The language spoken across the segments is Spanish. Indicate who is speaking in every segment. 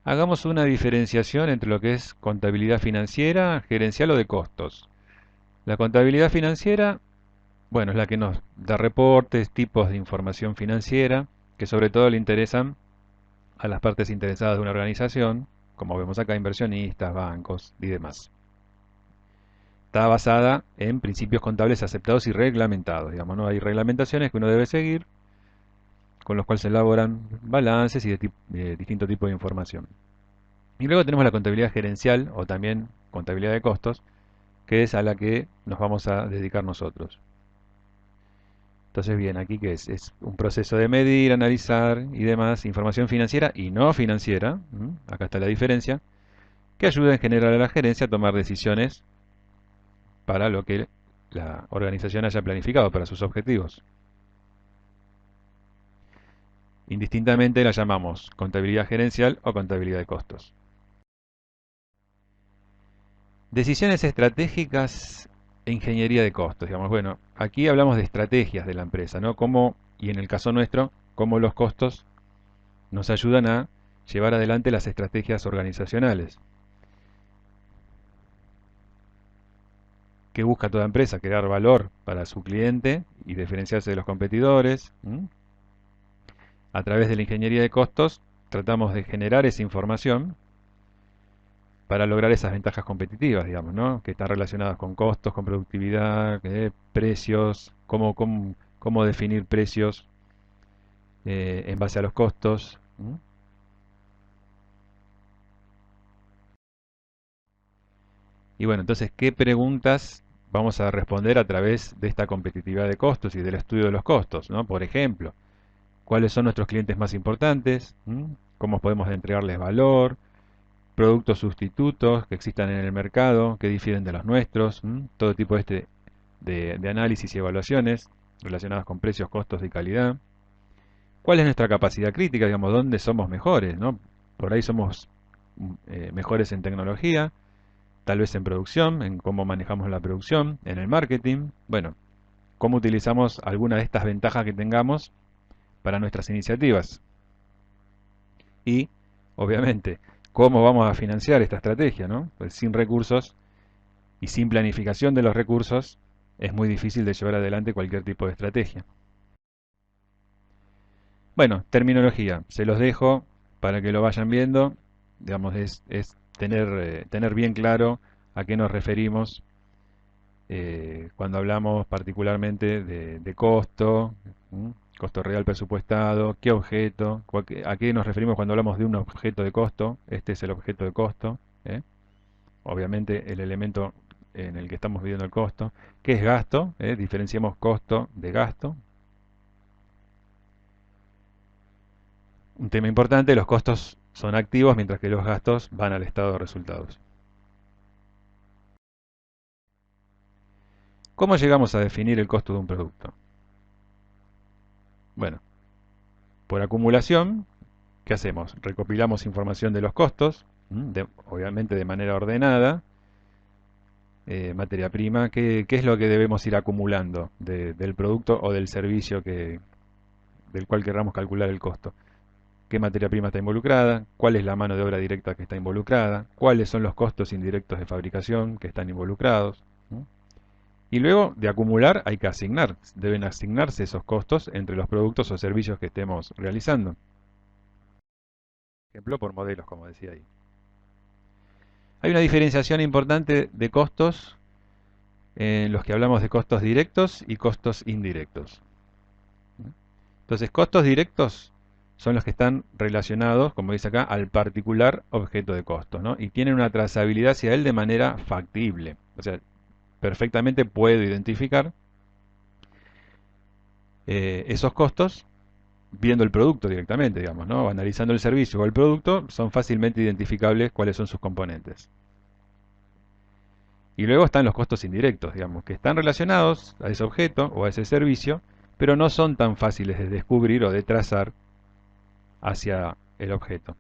Speaker 1: Hagamos una diferenciación entre lo que es contabilidad financiera, gerencial o de costos. La contabilidad financiera, bueno, es la que nos da reportes, tipos de información financiera, que sobre todo le interesan a las partes interesadas de una organización, como vemos acá, inversionistas, bancos y demás. Está basada en principios contables aceptados y reglamentados. Digamos, ¿no? Hay reglamentaciones que uno debe seguir, con los cuales se elaboran balances y de distinto tipo de información. Y luego tenemos la contabilidad gerencial o también contabilidad de costos, que es a la que nos vamos a dedicar nosotros. Entonces, bien, aquí qué es? Es un proceso de medir, analizar y demás información financiera y no financiera, acá está la diferencia, que ayuda en general a la gerencia a tomar decisiones para lo que la organización haya planificado, para sus objetivos. Indistintamente la llamamos contabilidad gerencial o contabilidad de costos. Decisiones estratégicas e ingeniería de costos, digamos. Bueno, aquí hablamos de estrategias de la empresa, ¿no? Cómo, y en el caso nuestro, cómo los costos nos ayudan a llevar adelante las estrategias organizacionales. ¿Qué busca toda empresa? Crear valor para su cliente y diferenciarse de los competidores. A través de la ingeniería de costos tratamos de generar esa información para lograr esas ventajas competitivas, digamos, ¿no? Que están relacionadas con costos, con productividad, precios, cómo definir precios en base a los costos. Y bueno, entonces, ¿qué preguntas vamos a responder a través de esta competitividad de costos y del estudio de los costos, ¿no? Por ejemplo, ¿cuáles son nuestros clientes más importantes? ¿Cómo podemos entregarles valor? Productos sustitutos que existan en el mercado, que difieren de los nuestros, todo tipo de análisis y evaluaciones relacionadas con precios, costos y calidad. ¿Cuál es nuestra capacidad crítica? Digamos, ¿dónde somos mejores? ¿No? Por ahí somos mejores en tecnología, tal vez en producción, en cómo manejamos la producción, en el marketing. Bueno, cómo utilizamos alguna de estas ventajas que tengamos para nuestras iniciativas. Y, obviamente, cómo vamos a financiar esta estrategia, ¿no? Pues sin recursos y sin planificación de los recursos es muy difícil de llevar adelante cualquier tipo de estrategia. Bueno, terminología, se los dejo para que lo vayan viendo. Digamos, es tener bien claro a qué nos referimos cuando hablamos particularmente de costo, ¿m? Costo real presupuestado, qué objeto, a qué nos referimos cuando hablamos de un objeto de costo. Este es el objeto de costo. ¿Eh? Obviamente el elemento en el que estamos midiendo el costo. ¿Qué es gasto? Diferenciamos costo de gasto. Un tema importante, los costos son activos mientras que los gastos van al estado de resultados. ¿Cómo llegamos a definir el costo de un producto? Bueno, por acumulación, ¿qué hacemos? Recopilamos información de los costos, obviamente de manera ordenada. Materia prima, ¿qué es lo que debemos ir acumulando del producto o del servicio del cual queramos calcular el costo? ¿Qué materia prima está involucrada? ¿Cuál es la mano de obra directa que está involucrada? ¿Cuáles son los costos indirectos de fabricación que están involucrados? Y luego de acumular hay que asignar. Deben asignarse esos costos entre los productos o servicios que estemos realizando. Ejemplo por modelos, como decía ahí. Hay una diferenciación importante de costos en los que hablamos de costos directos y costos indirectos. Entonces, costos directos son los que están relacionados, como dice acá, al particular objeto de costo, ¿no? Y tienen una trazabilidad hacia él de manera factible. O sea, perfectamente puedo identificar esos costos viendo el producto directamente, digamos, ¿no? Analizando el servicio o el producto, son fácilmente identificables cuáles son sus componentes. Y luego están los costos indirectos, digamos, que están relacionados a ese objeto o a ese servicio, pero no son tan fáciles de descubrir o de trazar hacia el objeto.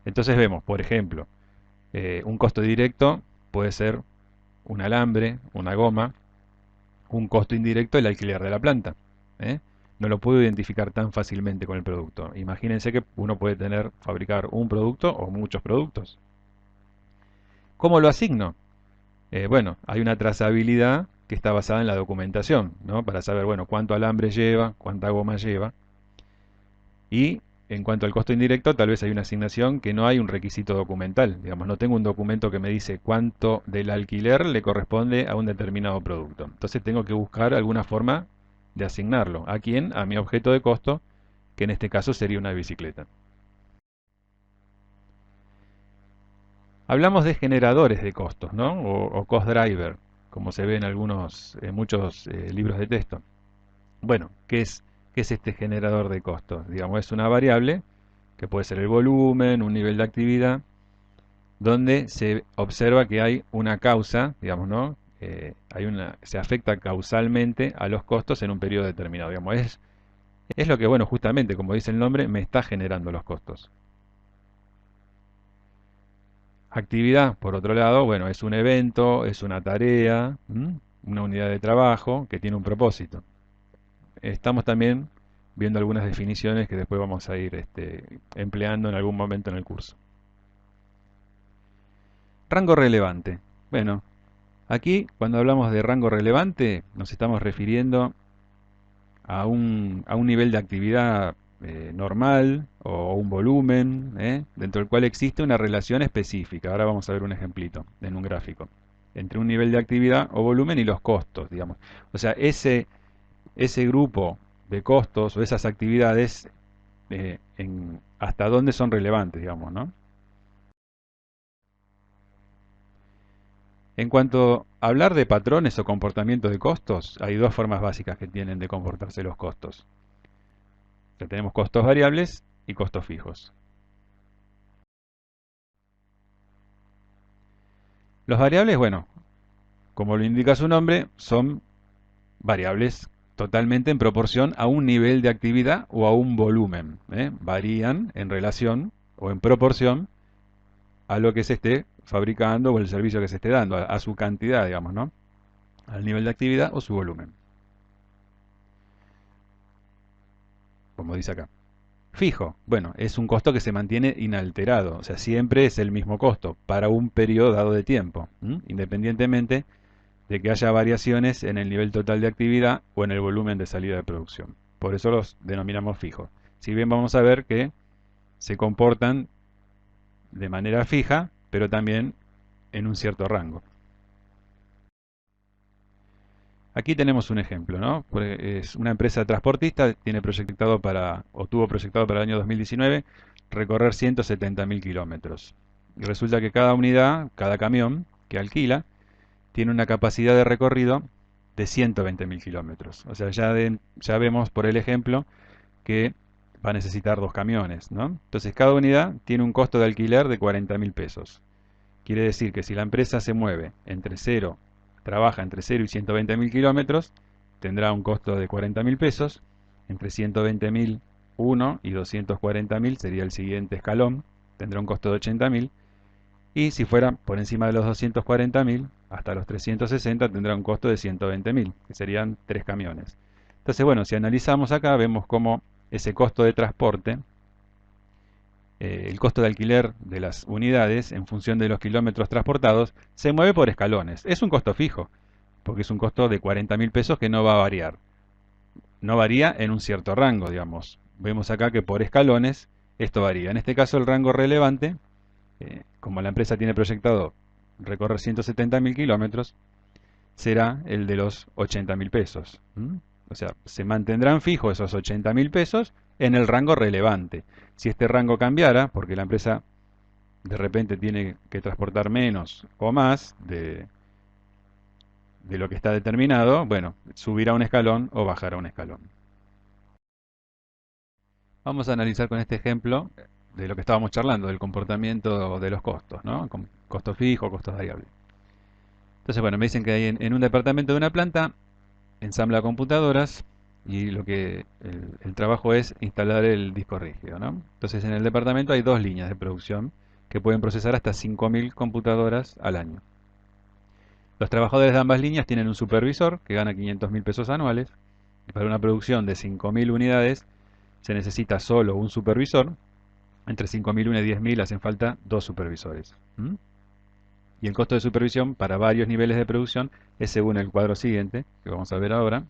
Speaker 1: Entonces vemos, por ejemplo, un costo directo puede ser un alambre, una goma, un costo indirecto el alquiler de la planta. ¿eh? no lo puedo identificar tan fácilmente con el producto. Imagínense que uno puede fabricar un producto o muchos productos. ¿Cómo lo asigno? Bueno, hay una trazabilidad que está basada en la documentación, ¿no? Para saber, bueno, cuánto alambre lleva, cuánta goma lleva. Y en cuanto al costo indirecto, tal vez hay una asignación que no hay un requisito documental. Digamos, no tengo un documento que me dice cuánto del alquiler le corresponde a un determinado producto. Entonces tengo que buscar alguna forma de asignarlo. ¿A quién? A mi objeto de costo, que en este caso sería una bicicleta. Hablamos de generadores de costos, ¿no? O cost driver, como se ve en muchos libros de texto. Bueno, ¿qué es este generador de costos? Digamos, es una variable que puede ser el volumen, un nivel de actividad, donde se observa que hay una causa, digamos, ¿no? Se afecta causalmente a los costos en un periodo determinado. Digamos, es lo que, bueno, justamente, como dice el nombre, me está generando los costos. Actividad, por otro lado, bueno, es un evento, es una tarea, una unidad de trabajo que tiene un propósito. Estamos también viendo algunas definiciones que después vamos a ir empleando en algún momento en el curso. Rango relevante. Bueno, aquí cuando hablamos de rango relevante nos estamos refiriendo a un nivel de actividad normal o un volumen, dentro del cual existe una relación específica. Ahora vamos a ver un ejemplito en un gráfico. Entre un nivel de actividad o volumen y los costos, digamos. O sea, ese grupo de costos o esas actividades, hasta dónde son relevantes, digamos, ¿no? En cuanto a hablar de patrones o comportamiento de costos, hay dos formas básicas que tienen de comportarse los costos. Ya tenemos costos variables y costos fijos. Los variables, bueno, como lo indica su nombre, son variables totalmente en proporción a un nivel de actividad o a un volumen. Varían en relación o en proporción a lo que se esté fabricando o el servicio que se esté dando, a su cantidad, digamos, ¿no? Al nivel de actividad o su volumen, como dice acá. Fijo, bueno, es un costo que se mantiene inalterado, o sea, siempre es el mismo costo para un periodo dado de tiempo, independientemente de que haya variaciones en el nivel total de actividad o en el volumen de salida de producción. Por eso los denominamos fijos. Si bien vamos a ver que se comportan de manera fija, pero también en un cierto rango. Aquí tenemos un ejemplo, ¿no? Es una empresa transportista, tiene proyectado o tuvo proyectado para el año 2019 recorrer 170.000 kilómetros. Y resulta que cada unidad, cada camión que alquila, tiene una capacidad de recorrido de 120.000 kilómetros. O sea, ya vemos por el ejemplo que va a necesitar dos camiones, ¿no? Entonces cada unidad tiene un costo de alquiler de 40.000 pesos. Quiere decir que si la empresa se mueve entre 0, trabaja entre 0 y 120.000 kilómetros, tendrá un costo de 40.000 pesos. Entre 120.000, 1 y 240.000 sería el siguiente escalón, tendrá un costo de 80.000. Y si fuera por encima de los 240.000, hasta los 360 tendrá un costo de 120.000, que serían 3 camiones. Entonces, bueno, si analizamos acá, vemos cómo ese costo de transporte, el costo de alquiler de las unidades en función de los kilómetros transportados, se mueve por escalones. Es un costo fijo, porque es un costo de 40.000 pesos que no va a variar. No varía en un cierto rango, digamos. Vemos acá que por escalones esto varía. En este caso el rango relevante, como la empresa tiene proyectado recorrer 170.000 kilómetros, será el de los 80.000 pesos. O sea, se mantendrán fijos esos 80.000 pesos en el rango relevante. Si este rango cambiara, porque la empresa de repente tiene que transportar menos o más de lo que está determinado, bueno, subirá un escalón o bajará un escalón. Vamos a analizar con este ejemplo de lo que estábamos charlando, del comportamiento de los costos, ¿no? Con costos fijos, costos variables. Entonces, bueno, me dicen que hay en un departamento de una planta ensambla computadoras y el trabajo es instalar el disco rígido, ¿no? Entonces, en el departamento hay dos líneas de producción que pueden procesar hasta 5.000 computadoras al año. Los trabajadores de ambas líneas tienen un supervisor que gana 500.000 pesos anuales Para una producción de 5.000 unidades se necesita solo un supervisor. Entre 5.000 y 10.000 hacen falta dos supervisores. ¿Mm? Y el costo de supervisión para varios niveles de producción es según el cuadro siguiente, que vamos a ver ahora.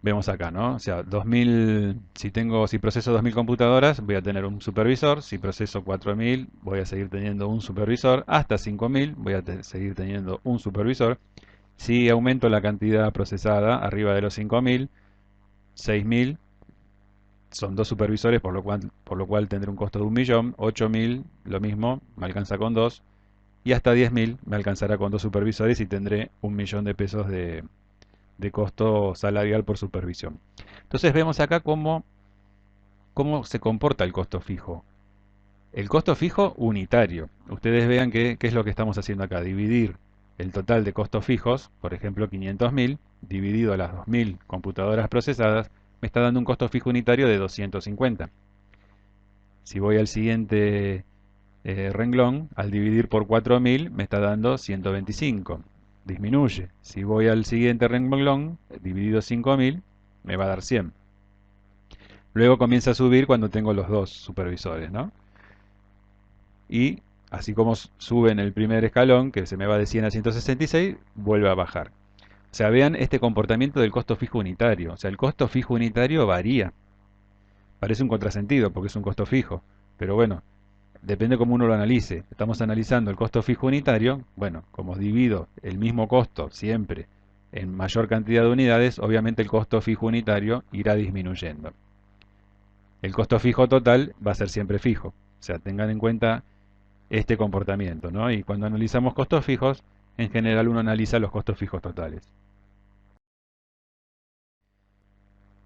Speaker 1: Vemos acá, ¿no? O sea, 2000, si proceso 2000 computadoras, voy a tener un supervisor. Si proceso 4000, voy a seguir teniendo un supervisor. Hasta 5000, voy a seguir teniendo un supervisor. Si aumento la cantidad procesada arriba de los 5000, 6000 son dos supervisores, por lo cual tendré un costo de 1.000.000. 8000, lo mismo, me alcanza con dos. Y hasta 10.000 me alcanzará con dos supervisores y tendré 1.000.000 de pesos de costo salarial por supervisión. Entonces vemos acá cómo se comporta el costo fijo. El costo fijo unitario. Ustedes vean qué es lo que estamos haciendo acá. Dividir el total de costos fijos, por ejemplo 500.000, dividido a las 2.000 computadoras procesadas, me está dando un costo fijo unitario de 250. Si voy al siguiente renglón, al dividir por 4.000, me está dando 125. Disminuye. Si voy al siguiente renglón, dividido 5.000, me va a dar 100. Luego comienza a subir cuando tengo los dos supervisores, ¿no? Y así como sube en el primer escalón, que se me va de 100 a 166, vuelve a bajar. O sea, vean este comportamiento del costo fijo unitario. O sea, el costo fijo unitario varía. Parece un contrasentido porque es un costo fijo. Pero bueno, depende cómo uno lo analice. Estamos analizando el costo fijo unitario. Bueno, como divido el mismo costo siempre en mayor cantidad de unidades, obviamente el costo fijo unitario irá disminuyendo. El costo fijo total va a ser siempre fijo. O sea, tengan en cuenta este comportamiento, ¿no? Y cuando analizamos costos fijos, en general uno analiza los costos fijos totales.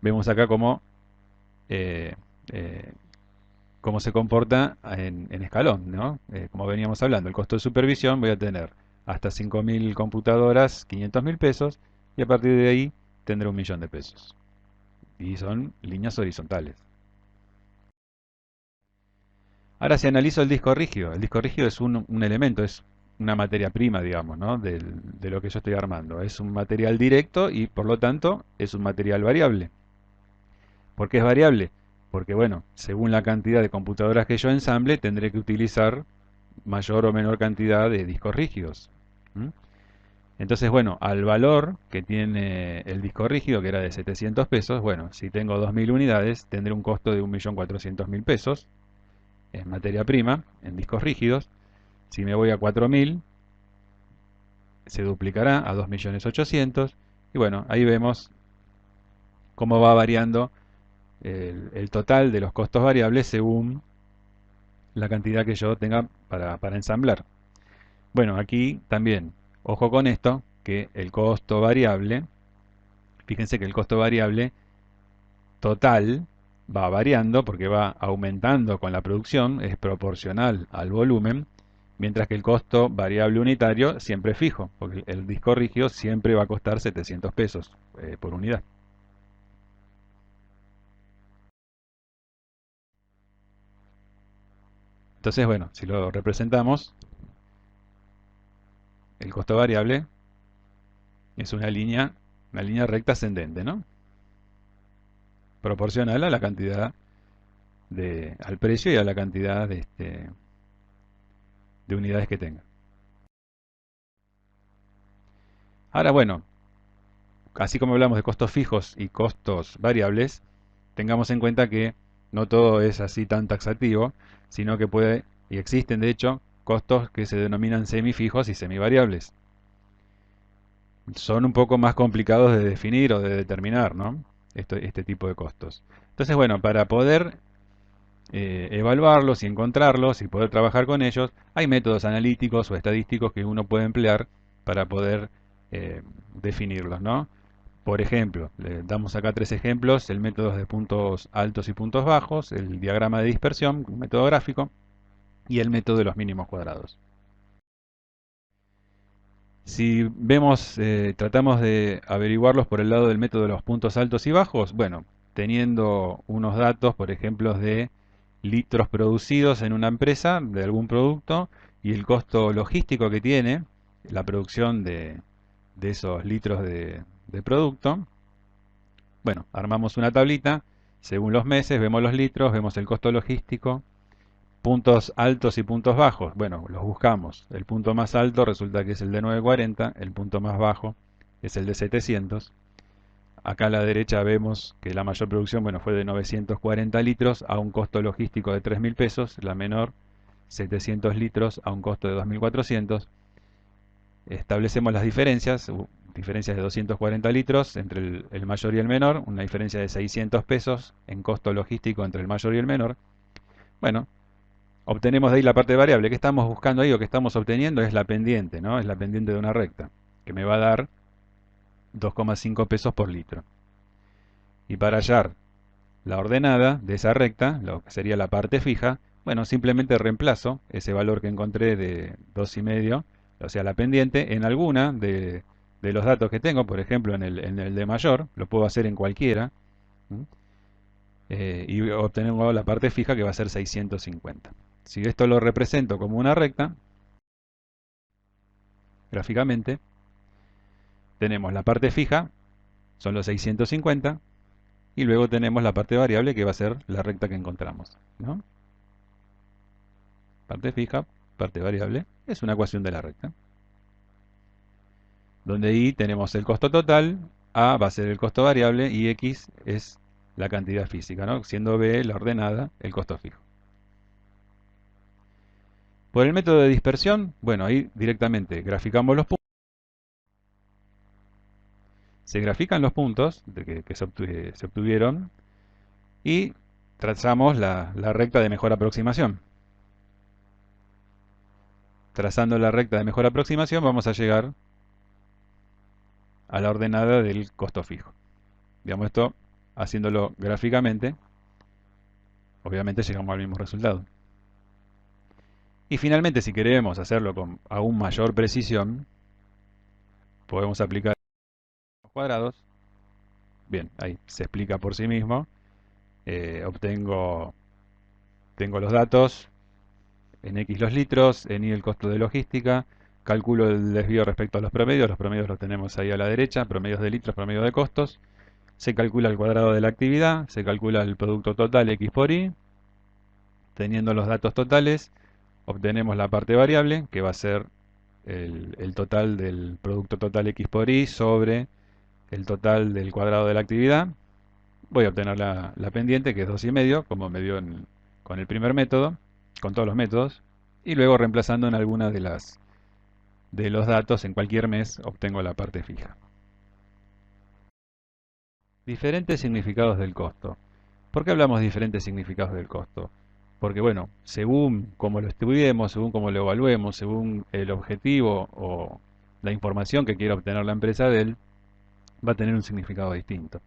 Speaker 1: Vemos acá eh, eh, cómo se comporta en escalón, ¿no? Como veníamos hablando, el costo de supervisión voy a tener hasta 5.000 computadoras, 500.000 pesos, y a partir de ahí tendré 1.000.000 de pesos. Y son líneas horizontales. Ahora, si analizo el disco rígido es un elemento, es una materia prima, digamos, ¿no? De lo que yo estoy armando. Es un material directo y, por lo tanto, es un material variable. ¿Por qué es variable? Porque, bueno, según la cantidad de computadoras que yo ensamble, tendré que utilizar mayor o menor cantidad de discos rígidos. ¿Mm? Entonces, bueno, al valor que tiene el disco rígido, que era de 700 pesos, bueno, si tengo 2.000 unidades, tendré un costo de 1.400.000 pesos en materia prima, en discos rígidos. Si me voy a 4.000, se duplicará a 2.800.000. Y bueno, ahí vemos cómo va variando el total de los costos variables según la cantidad que yo tenga para ensamblar. Bueno, aquí también, ojo con esto, que el costo variable, fíjense que el costo variable total va variando porque va aumentando con la producción, es proporcional al volumen, mientras que el costo variable unitario siempre es fijo, porque el disco rígido siempre va a costar 700 pesos por unidad. Entonces, bueno, si lo representamos, el costo variable es una línea recta ascendente, ¿no? Proporcional a la cantidad al precio y a la cantidad de unidades que tenga. Ahora, bueno, así como hablamos de costos fijos y costos variables, tengamos en cuenta que no todo es así tan taxativo, sino que puede, y existen de hecho, costos que se denominan semifijos y semivariables. Son un poco más complicados de definir o de determinar, ¿no? Este tipo de costos. Entonces, bueno, para poder evaluarlos y encontrarlos y poder trabajar con ellos, hay métodos analíticos o estadísticos que uno puede emplear para poder definirlos, ¿no? Por ejemplo, le damos acá tres ejemplos: el método de puntos altos y puntos bajos, el diagrama de dispersión, un método gráfico, y el método de los mínimos cuadrados. Si vemos, tratamos de averiguarlos por el lado del método de los puntos altos y bajos, bueno, teniendo unos datos, por ejemplo, de litros producidos en una empresa de algún producto y el costo logístico que tiene la producción de esos litros de producto, bueno, armamos una tablita, según los meses, vemos los litros, vemos el costo logístico, puntos altos y puntos bajos. Bueno, los buscamos. El punto más alto resulta que es el de 940, el punto más bajo es el de 700. Acá a la derecha vemos que la mayor producción, bueno, fue de 940 litros a un costo logístico de 3.000 pesos, la menor 700 litros a un costo de 2.400. Establecemos las diferencias, diferencias de 240 litros entre el mayor y el menor, una diferencia de 600 pesos en costo logístico entre el mayor y el menor. Bueno, obtenemos de ahí la parte variable. ¿Qué estamos buscando ahí o qué estamos obteniendo? Es la pendiente, ¿no? Es la pendiente de una recta, que me va a dar 2,5 pesos por litro. Y para hallar la ordenada de esa recta, lo que sería la parte fija, bueno, simplemente reemplazo ese valor que encontré de 2,5, o sea, la pendiente, en alguna de los datos que tengo, por ejemplo, en el de mayor, lo puedo hacer en cualquiera, y obtengo la parte fija que va a ser 650. Si esto lo represento como una recta, gráficamente, tenemos la parte fija, son los 650, y luego tenemos la parte variable que va a ser la recta que encontramos, ¿no? Parte fija, parte variable, es una ecuación de la recta. Donde I tenemos el costo total, A va a ser el costo variable y X es la cantidad física, ¿no? Siendo B la ordenada, el costo fijo. Por el método de dispersión, bueno, ahí directamente graficamos los puntos. Se grafican los puntos que se obtuvieron y trazamos la recta de mejor aproximación. Trazando la recta de mejor aproximación vamos a llegar a la ordenada del costo fijo. Digamos esto, haciéndolo gráficamente, obviamente llegamos al mismo resultado. Y finalmente, si queremos hacerlo con aún mayor precisión, podemos aplicar los cuadrados. Bien, ahí se explica por sí mismo. Tengo los datos, en X los litros, en Y el costo de logística, calculo el desvío respecto a los promedios los tenemos ahí a la derecha, promedios de litros, promedio de costos, se calcula el cuadrado de la actividad, se calcula el producto total X por Y, teniendo los datos totales, obtenemos la parte variable, que va a ser el total del producto total X por Y sobre el total del cuadrado de la actividad. Voy a obtener la pendiente, que es 2,5, como me dio con el primer método, con todos los métodos, y luego reemplazando en alguna de los datos en cualquier mes obtengo la parte fija. Diferentes significados del costo. ¿Por qué hablamos de diferentes significados del costo? Porque bueno, según cómo lo estudiemos, según cómo lo evaluemos, según el objetivo o la información que quiera obtener la empresa de él, va a tener un significado distinto.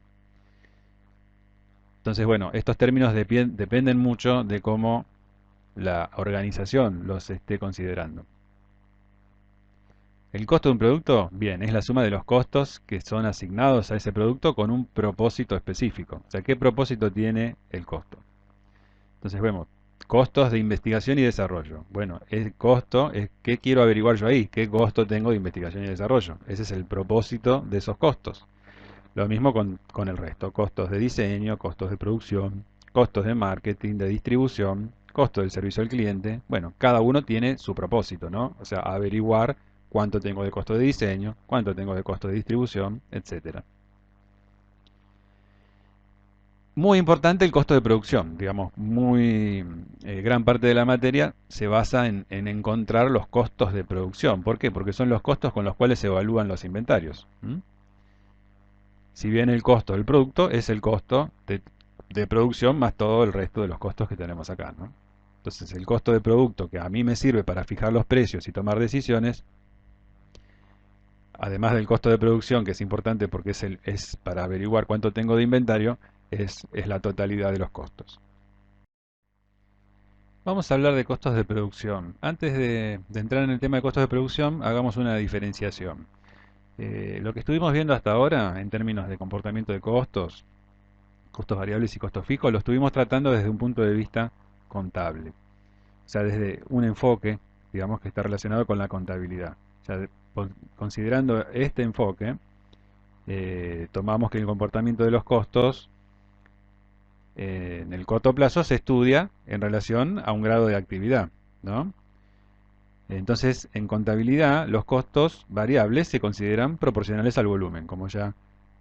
Speaker 1: Entonces, bueno, estos términos dependen mucho de cómo la organización los esté considerando. El costo de un producto, bien, es la suma de los costos que son asignados a ese producto con un propósito específico. O sea, ¿qué propósito tiene el costo? Entonces vemos, costos de investigación y desarrollo. Bueno, el costo es qué quiero averiguar yo ahí, qué costo tengo de investigación y desarrollo. Ese es el propósito de esos costos. Lo mismo con el resto, costos de diseño, costos de producción, costos de marketing, de distribución, costo del servicio al cliente. Bueno, cada uno tiene su propósito, ¿no? O sea, averiguar cuánto tengo de costo de diseño, cuánto tengo de costo de distribución, etcétera. Muy importante el costo de producción, digamos, gran parte de la materia se basa en encontrar los costos de producción. ¿Por qué? Porque son los costos con los cuales se evalúan los inventarios. Si bien el costo del producto es el costo de producción más todo el resto de los costos que tenemos acá, ¿no? Entonces, el costo de producto que a mí me sirve para fijar los precios y tomar decisiones, además del costo de producción, que es importante porque es para averiguar cuánto tengo de inventario, es la totalidad de los costos. Vamos a hablar de costos de producción. Antes de entrar en el tema de costos de producción, hagamos una diferenciación. Lo que estuvimos viendo hasta ahora en términos de comportamiento de costos, costos variables y costos fijos, lo estuvimos tratando desde un punto de vista contable. O sea, desde un enfoque, digamos, que está relacionado con la contabilidad. O sea, considerando este enfoque, tomamos que el comportamiento de los costos en el corto plazo se estudia en relación a un grado de actividad, ¿no? Entonces, en contabilidad, los costos variables se consideran proporcionales al volumen, como ya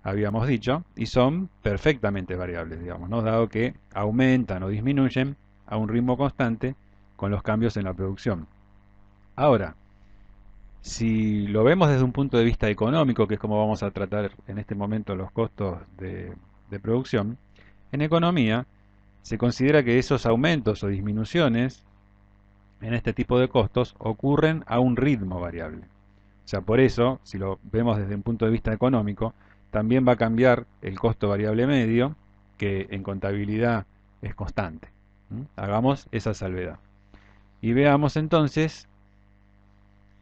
Speaker 1: habíamos dicho, y son perfectamente variables, digamos, ¿no? Dado que aumentan o disminuyen a un ritmo constante con los cambios en la producción. Ahora, si lo vemos desde un punto de vista económico, que es como vamos a tratar en este momento los costos de producción, en economía se considera que esos aumentos o disminuciones en este tipo de costos ocurren a un ritmo variable. O sea, por eso, si lo vemos desde un punto de vista económico, también va a cambiar el costo variable medio, que en contabilidad es constante. Hagamos esa salvedad. Y veamos entonces,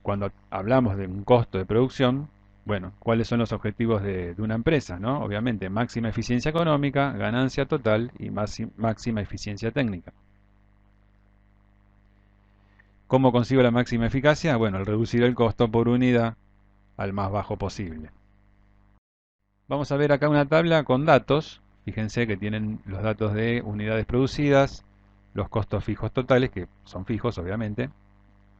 Speaker 1: cuando hablamos de un costo de producción, bueno, cuáles son los objetivos de una empresa, ¿no? Obviamente, máxima eficiencia económica, ganancia total y máxima eficiencia técnica. ¿Cómo consigo la máxima eficacia? Bueno, al reducir el costo por unidad al más bajo posible. Vamos a ver acá una tabla con datos. Fíjense que tienen los datos de unidades producidas, los costos fijos totales, que son fijos obviamente.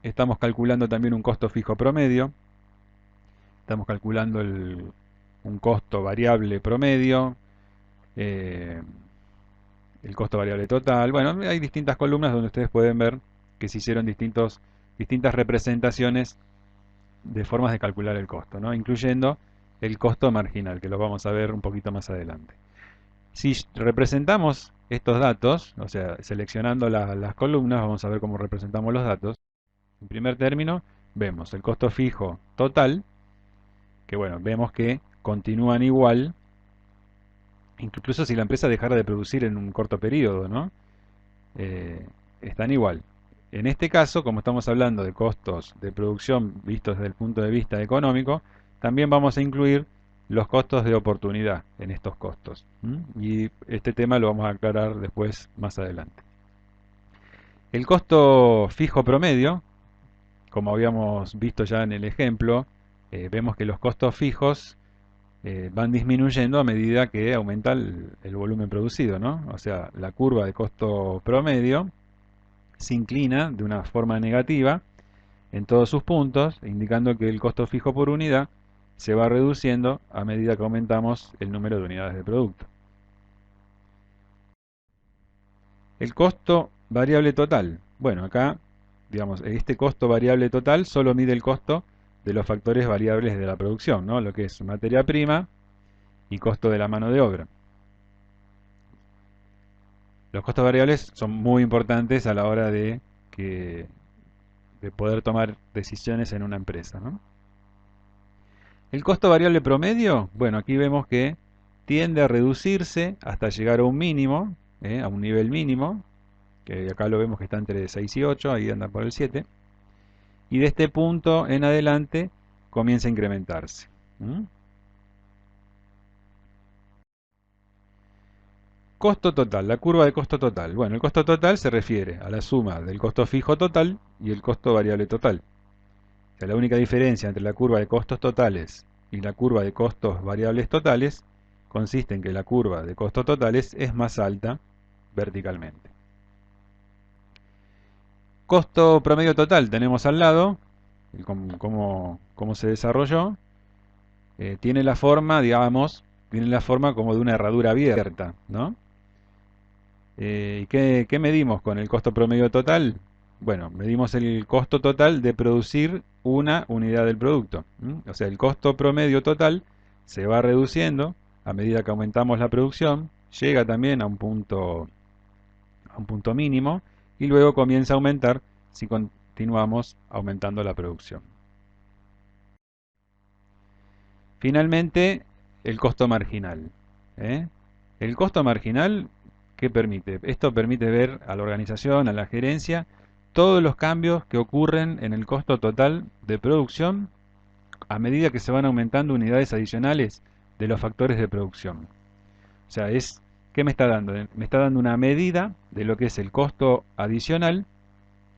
Speaker 1: Estamos calculando también un costo fijo promedio. Estamos calculando un costo variable promedio, eh, el costo variable total. Bueno, hay distintas columnas donde ustedes pueden ver que se hicieron distintas representaciones de formas de calcular el costo, ¿no? Incluyendo el costo marginal, que lo vamos a ver un poquito más adelante. Si representamos estos datos, o sea, seleccionando las columnas, vamos a ver cómo representamos los datos. En primer término, vemos el costo fijo total, que bueno, vemos que continúan igual, incluso si la empresa dejara de producir en un corto periodo, ¿no? Están igual. En este caso, como estamos hablando de costos de producción vistos desde el punto de vista económico, también vamos a incluir los costos de oportunidad en estos costos. Y este tema lo vamos a aclarar después, más adelante. El costo fijo promedio, como habíamos visto ya en el ejemplo, vemos que los costos fijos van disminuyendo a medida que aumenta el volumen producido, ¿no? O sea, la curva de costo promedio se inclina de una forma negativa en todos sus puntos, indicando que el costo fijo por unidad se va reduciendo a medida que aumentamos el número de unidades de producto. El costo variable total. Bueno, acá, digamos, este costo variable total solo mide el costo de los factores variables de la producción, ¿no? Lo que es materia prima y costo de la mano de obra. Los costos variables son muy importantes a la hora de poder tomar decisiones en una empresa, ¿no? El costo variable promedio, bueno, aquí vemos que tiende a reducirse hasta llegar a un mínimo, a un nivel mínimo, que acá lo vemos que está entre 6 y 8, ahí anda por el 7, y de este punto en adelante comienza a incrementarse. Costo total, la curva de costo total. Bueno, el costo total se refiere a la suma del costo fijo total y el costo variable total. O sea, la única diferencia entre la curva de costos totales y la curva de costos variables totales consiste en que la curva de costos totales es más alta verticalmente. Costo promedio total tenemos al lado, cómo se desarrolló. Tiene la forma, digamos, tiene la forma como de una herradura abierta, ¿no? ¿Qué medimos con el costo promedio total? Bueno, medimos el costo total de producir una unidad del producto. O sea, el costo promedio total se va reduciendo a medida que aumentamos la producción, llega también a un punto mínimo y luego comienza a aumentar si continuamos aumentando la producción. Finalmente, el costo marginal. ¿eh? El costo marginal, ¿qué permite? Esto permite ver a la organización, a la gerencia, todos los cambios que ocurren en el costo total de producción a medida que se van aumentando unidades adicionales de los factores de producción. O sea, ¿qué me está dando? Me está dando una medida de lo que es el costo adicional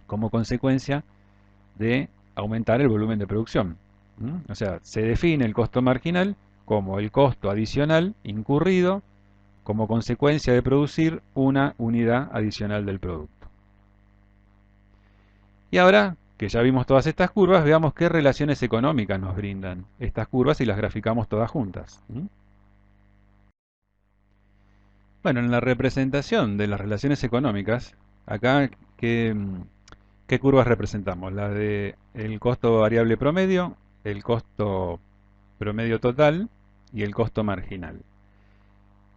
Speaker 1: como consecuencia de aumentar el volumen de producción. O sea, se define el costo marginal como el costo adicional incurrido como consecuencia de producir una unidad adicional del producto. Y ahora que ya vimos todas estas curvas, veamos qué relaciones económicas nos brindan estas curvas y las graficamos todas juntas. Bueno, en la representación de las relaciones económicas, acá, ¿qué curvas representamos? La de el costo variable promedio, el costo promedio total y el costo marginal.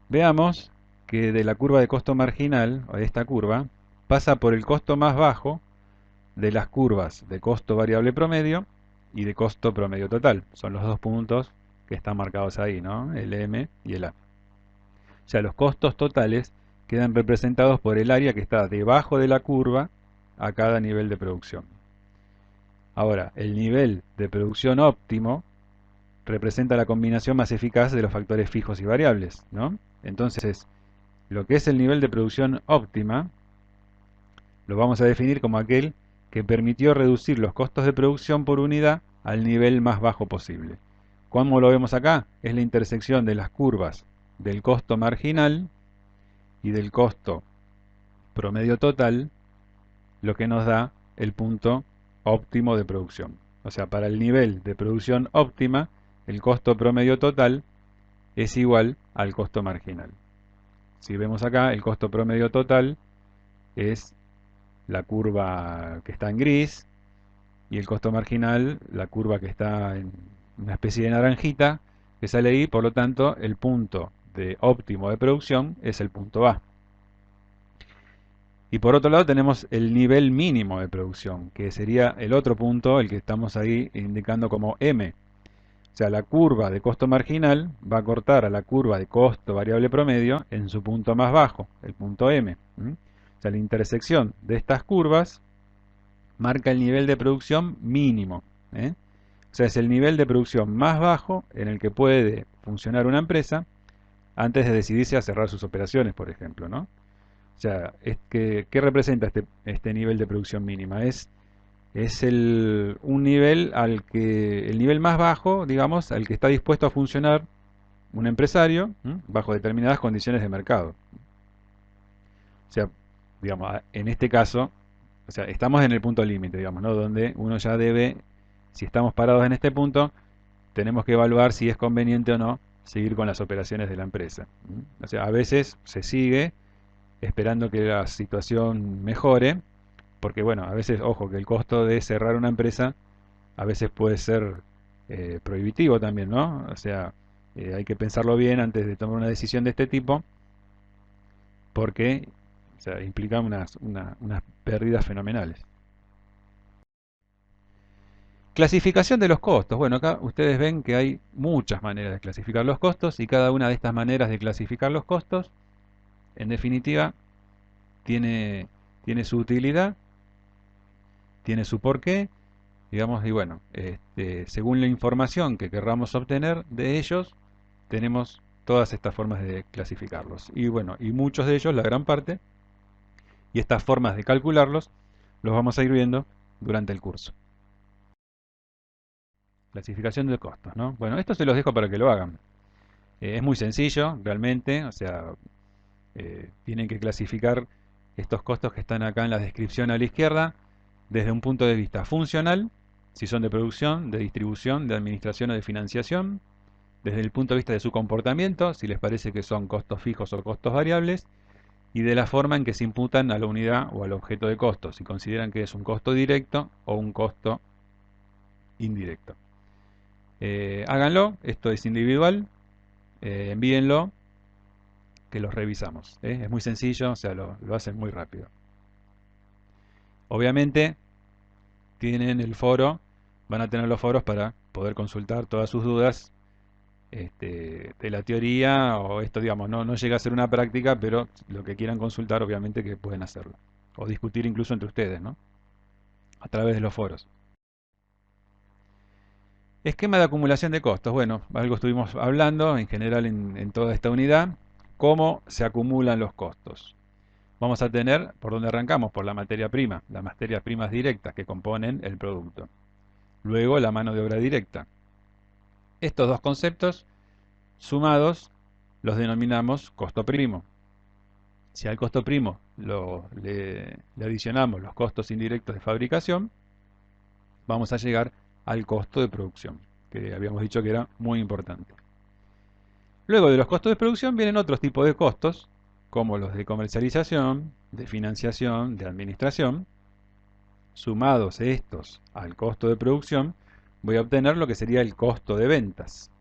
Speaker 1: Veamos que de la curva de costo marginal, o de esta curva, pasa por el costo más bajo de las curvas de costo variable promedio y de costo promedio total. Son los dos puntos que están marcados ahí, ¿no? El M y el A. O sea, los costos totales quedan representados por el área que está debajo de la curva a cada nivel de producción. Ahora, el nivel de producción óptimo representa la combinación más eficaz de los factores fijos y variables, ¿no? Entonces, lo que es el nivel de producción óptima lo vamos a definir como aquel que permitió reducir los costos de producción por unidad al nivel más bajo posible. ¿Cómo lo vemos acá? Es la intersección de las curvas del costo marginal y del costo promedio total, lo que nos da el punto óptimo de producción. O sea, para el nivel de producción óptima, el costo promedio total es igual al costo marginal. Si vemos acá, el costo promedio total es la curva que está en gris y el costo marginal, la curva que está en una especie de naranjita que sale ahí, por lo tanto, el punto de óptimo de producción es el punto A. Y por otro lado tenemos el nivel mínimo de producción, que sería el otro punto, el que estamos ahí indicando como M. O sea, la curva de costo marginal va a cortar a la curva de costo variable promedio en su punto más bajo, el punto M. O sea, la intersección de estas curvas marca el nivel de producción mínimo. O sea, es el nivel de producción más bajo en el que puede funcionar una empresa antes de decidirse a cerrar sus operaciones, por ejemplo, ¿no? O sea, ¿qué representa este nivel de producción mínima? Es un nivel el nivel más bajo, digamos, al que está dispuesto a funcionar un empresario bajo determinadas condiciones de mercado. O sea, digamos, en este caso, o sea, estamos en el punto límite, digamos, ¿no? Donde uno ya debe, si estamos parados en este punto, tenemos que evaluar si es conveniente o no seguir con las operaciones de la empresa. O sea, a veces se sigue esperando que la situación mejore, porque bueno, a veces, ojo, que el costo de cerrar una empresa a veces puede ser prohibitivo también, ¿no? O sea, hay que pensarlo bien antes de tomar una decisión de este tipo, porque o sea, implica unas pérdidas fenomenales. Clasificación de los costos. Bueno, acá ustedes ven que hay muchas maneras de clasificar los costos y cada una de estas maneras de clasificar los costos, en definitiva, tiene, tiene su utilidad, tiene su porqué, digamos, y bueno, según la información que querramos obtener de ellos, tenemos todas estas formas de clasificarlos. Y bueno, y muchos de ellos, la gran parte, y estas formas de calcularlos, los vamos a ir viendo durante el curso. Clasificación de costos, ¿no? Bueno, esto se los dejo para que lo hagan. Es muy sencillo, realmente, o sea, tienen que clasificar estos costos que están acá en la descripción a la izquierda desde un punto de vista funcional, si son de producción, de distribución, de administración o de financiación, desde el punto de vista de su comportamiento, si les parece que son costos fijos o costos variables, y de la forma en que se imputan a la unidad o al objeto de costo, si consideran que es un costo directo o un costo indirecto. Háganlo, esto es individual, envíenlo, que los revisamos. Es muy sencillo, o sea, lo hacen muy rápido. Obviamente, tienen el foro, van a tener los foros para poder consultar todas sus dudas de la teoría, o esto, digamos, no llega a ser una práctica, pero lo que quieran consultar, obviamente que pueden hacerlo. O discutir incluso entre ustedes, ¿no? A través de los foros. Esquema de acumulación de costos. Bueno, algo estuvimos hablando en general en toda esta unidad. ¿Cómo se acumulan los costos? Vamos a tener, ¿por dónde arrancamos? Por la materia prima, las materias primas directas que componen el producto. Luego la mano de obra directa. Estos dos conceptos sumados los denominamos costo primo. Si al costo primo le adicionamos los costos indirectos de fabricación, vamos a llegar al costo de producción, que habíamos dicho que era muy importante. Luego de los costos de producción vienen otros tipos de costos, como los de comercialización, de financiación, de administración. Sumados estos al costo de producción, voy a obtener lo que sería el costo de ventas.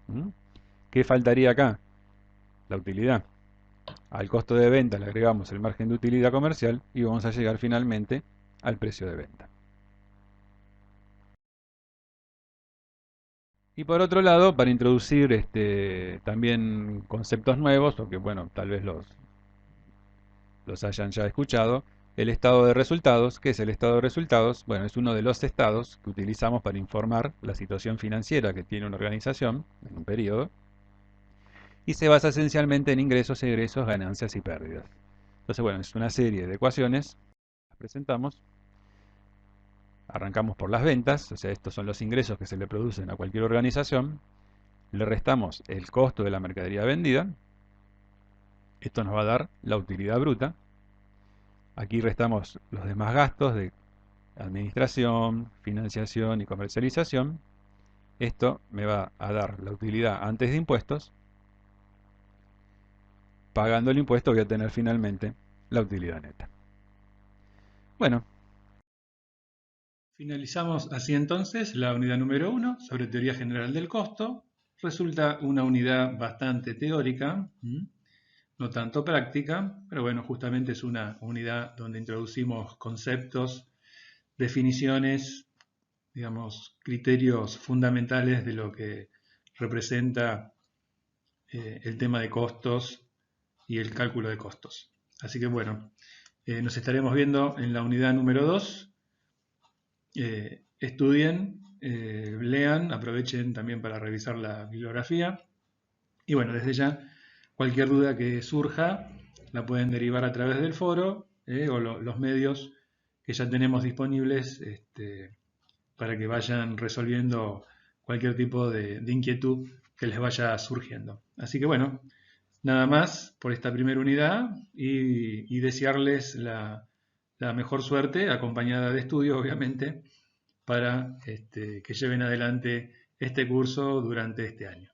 Speaker 1: ¿Qué faltaría acá? La utilidad. Al costo de venta le agregamos el margen de utilidad comercial y vamos a llegar finalmente al precio de venta. Y por otro lado, para introducir también conceptos nuevos, o que bueno, tal vez los hayan ya escuchado, el estado de resultados. ¿Qué es el estado de resultados? Bueno, es uno de los estados que utilizamos para informar la situación financiera que tiene una organización en un periodo, y se basa esencialmente en ingresos, egresos, ganancias y pérdidas. Entonces, bueno, es una serie de ecuaciones, las presentamos. Arrancamos por las ventas, o sea, estos son los ingresos que se le producen a cualquier organización. Le restamos el costo de la mercadería vendida. Esto nos va a dar la utilidad bruta. Aquí restamos los demás gastos de administración, financiación y comercialización. Esto me va a dar la utilidad antes de impuestos. Pagando el impuesto voy a tener finalmente la utilidad neta. Bueno, finalizamos así entonces la unidad número 1 sobre teoría general del costo. Resulta una unidad bastante teórica, no tanto práctica, pero bueno, justamente es una unidad donde introducimos conceptos, definiciones, digamos, criterios fundamentales de lo que representa el tema de costos y el cálculo de costos. Así que bueno, nos estaremos viendo en la unidad número 2. Estudien, lean, aprovechen también para revisar la bibliografía. Y bueno, desde ya, cualquier duda que surja la pueden derivar a través del foro o los medios que ya tenemos disponibles para que vayan resolviendo cualquier tipo de inquietud que les vaya surgiendo. Así que bueno, nada más por esta primera unidad y desearles la mejor suerte, acompañada de estudio, obviamente, para que lleven adelante este curso durante este año.